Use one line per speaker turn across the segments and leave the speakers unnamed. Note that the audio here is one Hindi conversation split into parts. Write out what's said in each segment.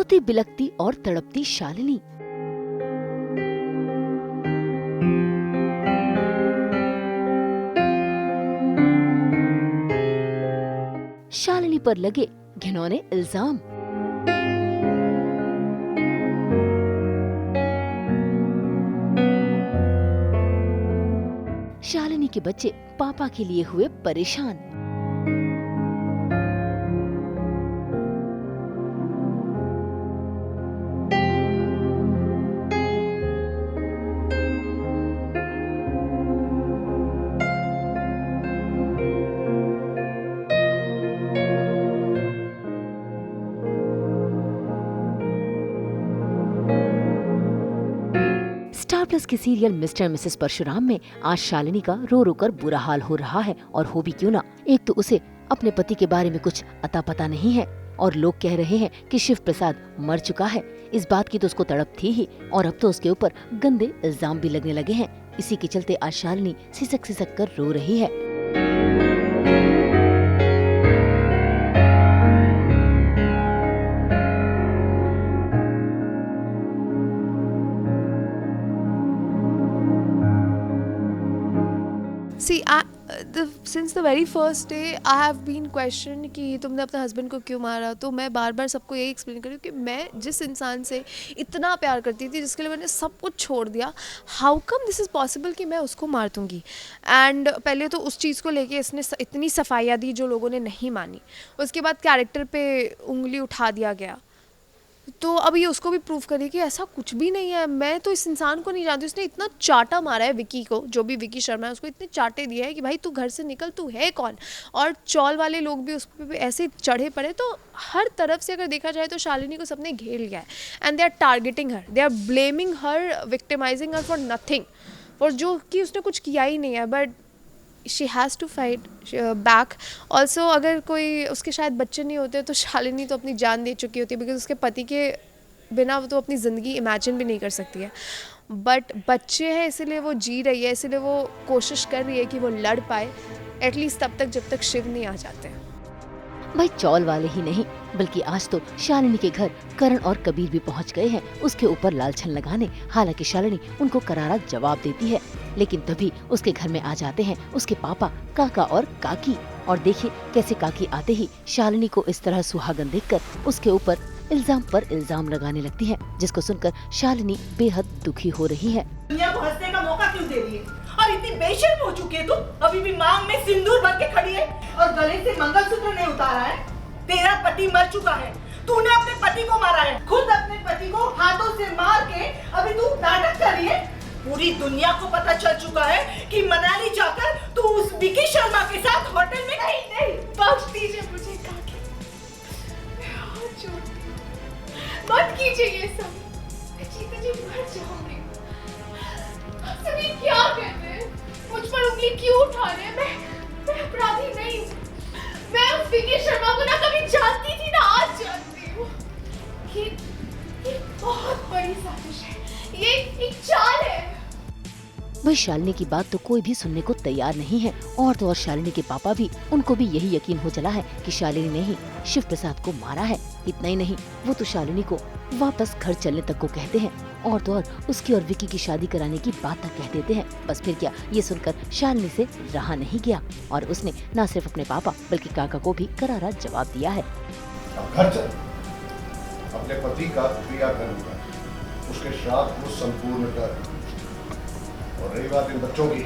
रोती बिलखती और तड़पती शालिनी। शालिनी पर लगे घिनौने इल्जाम। शालिनी के बच्चे पापा के लिए हुए परेशान। स्टार प्लस के सीरियल मिस्टर मिसेस परशुराम में आज शालिनी का रो रो कर बुरा हाल हो रहा है। और हो भी क्यों ना, एक तो उसे अपने पति के बारे में कुछ अता पता नहीं है और लोग कह रहे हैं कि शिव प्रसाद मर चुका है। इस बात की तो उसको तड़प थी ही और अब तो उसके ऊपर गंदे इल्जाम भी लगने लगे हैं। इसी के चलते आज शालिनी सिसक सिसक कर रो रही है।
See, since the very first day I have been questioned कि तुमने अपने हस्बैंड को क्यों मारा। तो मैं बार बार सबको यही एक्सप्लेन कर रही हूँ कि मैं जिस इंसान से इतना प्यार करती थी, जिसके लिए मैंने सब कुछ छोड़ दिया, how come this is possible कि मैं उसको मार दूँगी। एंड पहले तो उस चीज़ को लेके इसने इतनी सफाइयाँ दी जो लोगों ने नहीं मानी। उसके बाद कैरेक्टर पे उंगली उठा दिया गया। तो अब ये उसको भी प्रूव करिए कि ऐसा कुछ भी नहीं है। मैं तो इस इंसान को नहीं जानती, उसने इतना चाटा मारा है विकी को, जो भी विकी शर्मा है, उसको इतने चाटे दिए हैं कि भाई तू घर से निकल, तू है कौन। और चौल वाले लोग भी उस पर ऐसे चढ़े पड़े। तो हर तरफ से अगर देखा जाए तो शालिनी को सबने घेर लिया है and they are targeting her, they are blaming her, victimising her for nothing, और जो कि उसने कुछ किया ही नहीं है। But she has to fight back also. अगर कोई उसके शायद बच्चे नहीं होते तो शालिनी तो अपनी जान दे चुकी होती है, बिकॉज उसके पति के बिना वो तो अपनी ज़िंदगी इमेजिन भी नहीं कर सकती है। बट बच्चे हैं इसीलिए वो जी रही है, इसीलिए वो कोशिश कर रही है कि वो लड़ पाए एटलीस्ट तब तक जब तक शिव नहीं आ जाते हैं।
भाई चौल वाले ही नहीं बल्कि आज तो शालिनी के घर करण और कबीर भी पहुंच गए हैं उसके ऊपर लालछन लगाने। हालांकि शालिनी उनको करारा जवाब देती है, लेकिन तभी उसके घर में आ जाते हैं उसके पापा, काका और काकी। और देखिए कैसे काकी आते ही शालिनी को इस तरह सुहागन देखकर उसके ऊपर इल्जाम पर इल्जाम लगाने लगती है, जिसको सुनकर शालिनी बेहद दुखी हो रही है।
दुनिया को हंसने का मौका क्यों दे रही है? और इतनी बेशर्म हो चुकी है तुम, अभी भी मांग में सिंदूर भर के खड़ी है और गले से मंगलसूत्र नहीं उतारा है। तेरा पति मर चुका है, तूने अपने पति को मारा है, खुद अपने पति को हाथों से मार के अभी तू नाटक कर रही है। पूरी दुनिया को पता चल चुका है कि मनाली जाकर तू उस विकी शर्मा के साथ होटल में नहीं
बख्श दीजिए मुझे काकी, मत कीजिए ये सब, मैं जीते जी मर जाऊंगी। आप सभी क्या कहते हैं, मुझ पर उंगली क्यों उठा रहे हैं? मैं अपराधी नहीं हूँ। मैं उस विकी शर्मा को ना कभी जानती थी ना आज जानती हूँ। ये बहुत बड़ी साजिश है, ये एक चाल है।
वही शालिनी की बात तो कोई भी सुनने को तैयार नहीं है। और तो और शालिनी के पापा भी, उनको भी यही यकीन हो चला है कि शालिनी ने ही शिव प्रसाद को मारा है। इतना ही नहीं, वो तो शालिनी को वापस घर चलने तक को कहते हैं और तो और उसकी और विकी की शादी कराने की बात तक कह देते हैं। बस फिर क्या, ये सुनकर शालिनी से रहा नहीं गया और उसने न सिर्फ अपने पापा बल्कि काका को भी करारा जवाब दिया है।
घर चल, अपने पति का क्रियाकर्म कर, उसके श्राद्ध को संपूर्ण कर। और रही बात इन बच्चों की,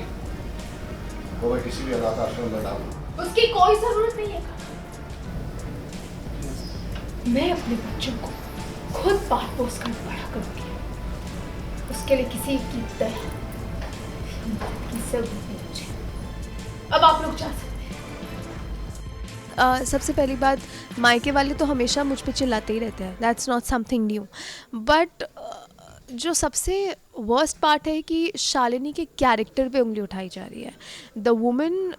वो मैं किसी भी अनाथ आश्रम में डालूं।
उसकी कोई जरूरत नहीं है। मैं अपने बच्चों को खुद पाल पोस कर बड़ा करूंगी। उसके लिए किसी की दया की जरूरत नहीं मुझे। अब आप लोग जा सकते हैं। सबसे पहली बात, मायके वाले तो हमेशा मुझ पे चिल्लाते ही रहते हैं, that's not something new. But जो सबसे वर्स्ट पार्ट है कि शालिनी के कैरेक्टर पे उंगली उठाई जा रही है। The woman,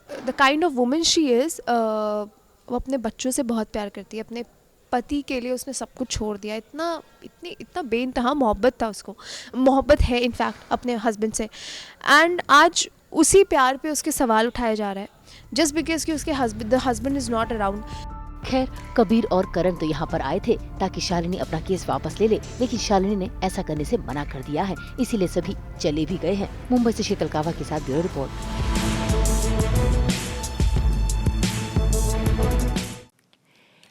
the kind of woman she is, वो अपने बच्चों से बहुत प्यार करती है, अपने पति के लिए उसने सब कुछ छोड़ दिया। इतना बेइंतहा मोहब्बत था उसको, मोहब्बत है इनफैक्ट अपने हस्बैंड से। एंड आज उसी प्यार पे उसके सवाल उठाए जा रहे हैं जस्ट बिकॉज कि उसके हस्बैंड इज़ नॉट अराउंड।
खैर कबीर और करण तो यहाँ पर आए थे ताकि शालिनी अपना केस वापस ले ले, लेकिन शालिनी ने ऐसा करने से मना कर दिया है, इसीलिए सभी चले भी गए हैं। मुंबई से शीतल कावा के साथ ब्यूरो रिपोर्ट।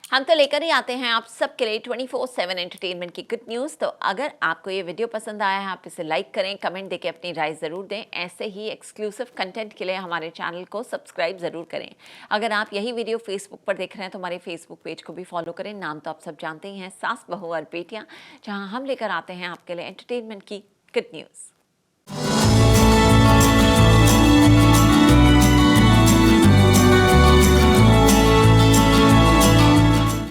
हम तो लेकर ही आते हैं आप सबके लिए 24/7 एंटरटेनमेंट की गुड न्यूज़। तो अगर आपको ये वीडियो पसंद आया है आप इसे लाइक करें, कमेंट देके अपनी राय ज़रूर दें। ऐसे ही एक्सक्लूसिव कंटेंट के लिए हमारे चैनल को सब्सक्राइब ज़रूर करें। अगर आप यही वीडियो फेसबुक पर देख रहे हैं तो हमारे फेसबुक पेज को भी फॉलो करें। नाम तो आप सब जानते ही हैं, सास बहू और बेटियाँ, जहाँ हम लेकर आते हैं आपके लिए एंटरटेनमेंट की गुड न्यूज़।